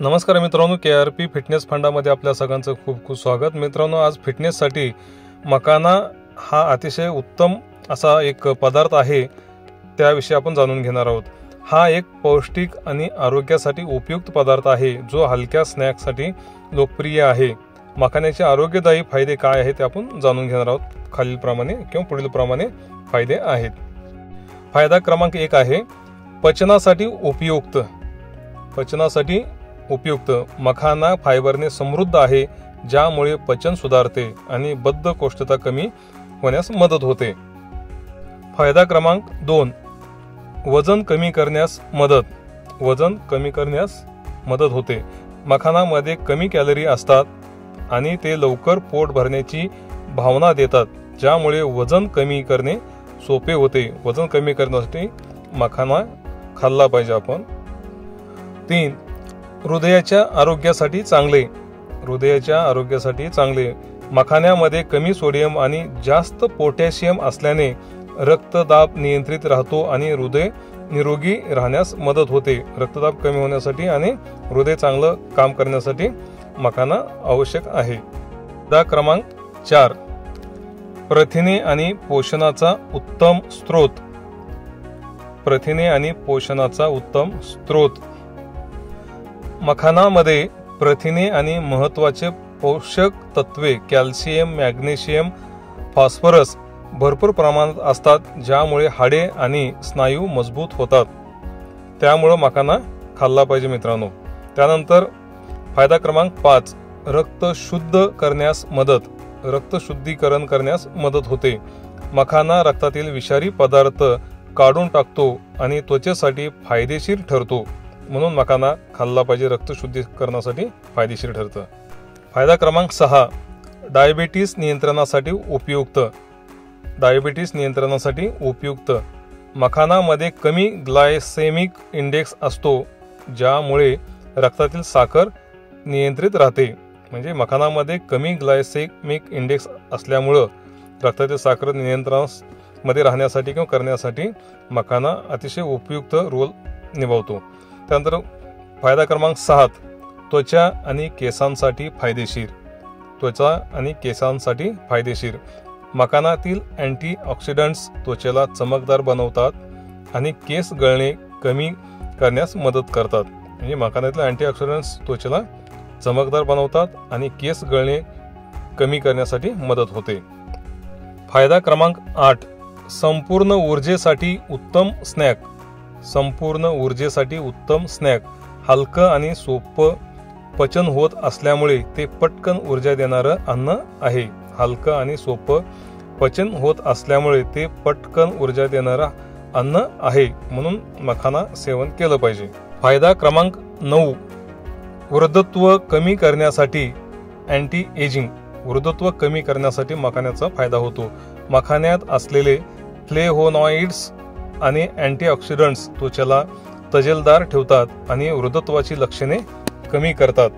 नमस्कार मित्रांनो, KRP fitness फंडामध्ये आपल्या सगळ्यांचं खूप खूप स्वागत। मित्रांनो, आज फिटनेससाठी मखाना हा अतिशय उत्तम असा एक पदार्थ आहे, त्याविषयी आपण जाणून घेणार आहोत। हा एक पौष्टिक आणि आरोग्यासाठी उपयुक्त पदार्थ आहे, जो हलक्या स्नॅक्ससाठी लोकप्रिय आहे। मखान्याचे आरोग्यदायी फायदे काय आहेत ते आपण जाणून घेणार आहोत। खालीलप्रमाणे किंवा पुढीलप्रमाणे फायदे आहेत। फायदा क्रमांक 1 आहे पचनासाठी उपयुक्त। पचनासाठी उपयुक्त मखाना फायबरने समृद्ध आहे, ज्यामुळे पचन सुधारते आणि बद्धकोष्ठता कमी होण्यास मदत होते। फायदा क्रमांक 2 वजन कमी करण्यास मदत। वजन कमी करण्यास मदत होते। मखानामध्ये कमी कॅलरी असतात आणि ते लवकर पोट भरण्याची भावना देतात, ज्यामुळे वजन कमी करणे सोपे होते। वजन कमी करण्यासाठी मखाना खाल्ला पाहिजे आपण। 3 हृदयाच्या आरोग्यासाठी चांगले। हृदयाच्या आरोग्यासाठी चांगले मखान्यामध्ये कमी सोडियम आणि जास्त पोटॅशियम असल्याने रक्तदाब नियंत्रित राहतो आणि हृदय निरोगी राहण्यास मदत होते। रक्तदाब कमी होण्यासाठी आणि हृदय चांगलं काम करण्यासाठी मखाना आवश्यक आहे। फायदा क्रमांक 4 प्रथिने आणि पोषणाचा उत्तम स्रोत। प्रथिने आणि पोषणाचा उत्तम स्रोत मखानामध्ये प्रथिने आणि महत्त्वाचे पोषक तत्वे कॅल्शियम, मॅग्नेशियम, फॉस्फरस भरपूर प्रमाणात असतात, ज्यामुळे हाडे आणि स्नायू मजबूत होतात। त्यामुळे मखाना खाल्ला पाहिजे मित्रांनो। त्यानंतर फायदा क्रमांक 5 रक्त शुद्ध करण्यास मदत। रक्त शुद्धीकरण करण्यास मदत होते। मखाना रक्तातील विषारी पदार्थ काढून टाकतो आणि त्वचेसाठी फायदेशीर ठरतो, म्हणून मखाना खाल्ला पाहिजे। रक्त शुद्धीकरणासाठी फायदेशीर ठरतं। फायदा क्रमांक 6 डायबिटीस नियंत्रणासाठी उपयुक्त। डायबिटीस नियंत्रणासाठी उपयुक्त मखानामध्ये कमी ग्लायसेमिक इंडेक्स असतो, ज्यामुळे रक्तातील साखर नियंत्रित राहते। म्हणजे मखानामध्ये कमी ग्लायसेमिक इंडेक्स असल्यामुळे रक्तातील साखर नियंत्रणामध्ये राहण्यासाठी किंवा करण्यासाठी मखाना अतिशय उपयुक्त रोल निभावतो। त्यानंतर फायदा क्रमांक 7 त्वचा आणि केसांसाठी फायदेशीर। त्वचा आणि केसांसाठी फायदेशीर मखानातील अँटीऑक्सिडंट्स त्वचेला चमकदार बनवतात आणि केस गळणे कमी करण्यास मदत करतात। म्हणजे मखानातील अँटीऑक्सिडंट्स त्वचेला चमकदार बनवतात आणि केस गळणे कमी करण्यासाठी मदत होते। फायदा क्रमांक 8 संपूर्ण ऊर्जेसाठी उत्तम स्नॅक। संपूर्ण ऊर्जेसाठी उत्तम स्नॅक हलकं आणि सोपं पचन होत असल्यामुळे ते पटकन ऊर्जा देणारं अन्न आहे। हलकं आणि सोपं पचन होत असल्यामुळे ते पटकन ऊर्जा देणारं अन्न आहे, म्हणून मखाना सेवन केलं पाहिजे। फायदा क्रमांक 9 वृद्धत्व कमी करण्यासाठी अँटी एजिंग। वृद्धत्व कमी करण्यासाठी मखान्याचा फायदा होतो। मखान्यात असलेले फ्लेव्होनॉइड्स आणि अँटीऑक्सिडंट्स त्वचेला तजेलदार ठेवतात आणि वृद्धत्वाची लक्षणे कमी करतात,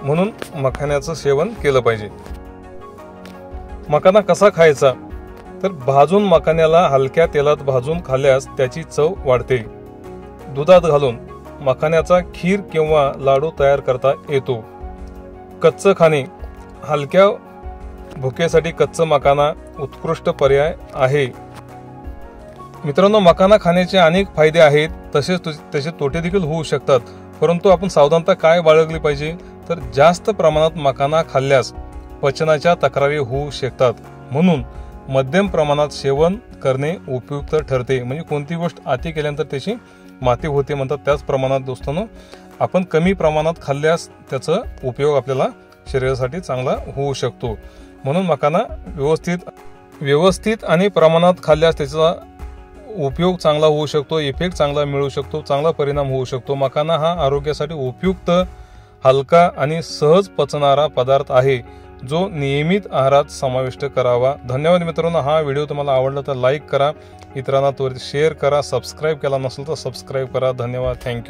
म्हणून मखान्याचं सेवन केलं पाहिजे। मखाना कसा खायचा, तर भाजून मखान्याला हलक्या तेलात भाजून खाल्ल्यास त्याची चव वाढते। दुधात घालून मखान्याचा खीर किंवा लाडू तयार करता येतो। कच्चं खाणे हलक्या भुकेसाठी कच्चं मखाना उत्कृष्ट पर्याय आहे। मित्रांनो, मखाना खाण्याचे अनेक फायदे आहेत, तसेच त्याचे तोटे देखील होऊ शकतात, परंतु आपण सावधानता काय बाळगली पाहिजे, तर जास्त प्रमाणात मखाना खाल्ल्यास पचनाच्या तक्रारी होऊ शकतात, म्हणून मध्यम प्रमाणात सेवन करणे उपयुक्त ठरते। म्हणजे कोणती गोष्ट अति केल्यानंतर त्याची माती होते म्हणतात, त्याच प्रमाणात दोस्तांनो आपण कमी प्रमाणात खाल्ल्यास त्याचा उपयोग आपल्याला शरीरासाठी चांगला होऊ शकतो। म्हणून मखाना व्यवस्थित आणि प्रमाणात खाल्ल्यास त्याचा उपयोग चांगला होऊ शकतो, इफेक्ट चांगला मिळू शकतो, चांगला परिणाम होऊ शकतो। मखाना हा आरोग्यासाठी उपयुक्त, हलका आणि सहज पचणारा पदार्थ आहे, जो नियमित आहारात समाविष्ट करावा। धन्यवाद मित्रांनो। हा व्हिडिओ तुम्हाला आवडला तर लाईक करा, इतरांना त्वरित शेअर करा, सबस्क्राईब केला नसेल तर सबस्क्राईब करा। धन्यवाद, थँक्यू।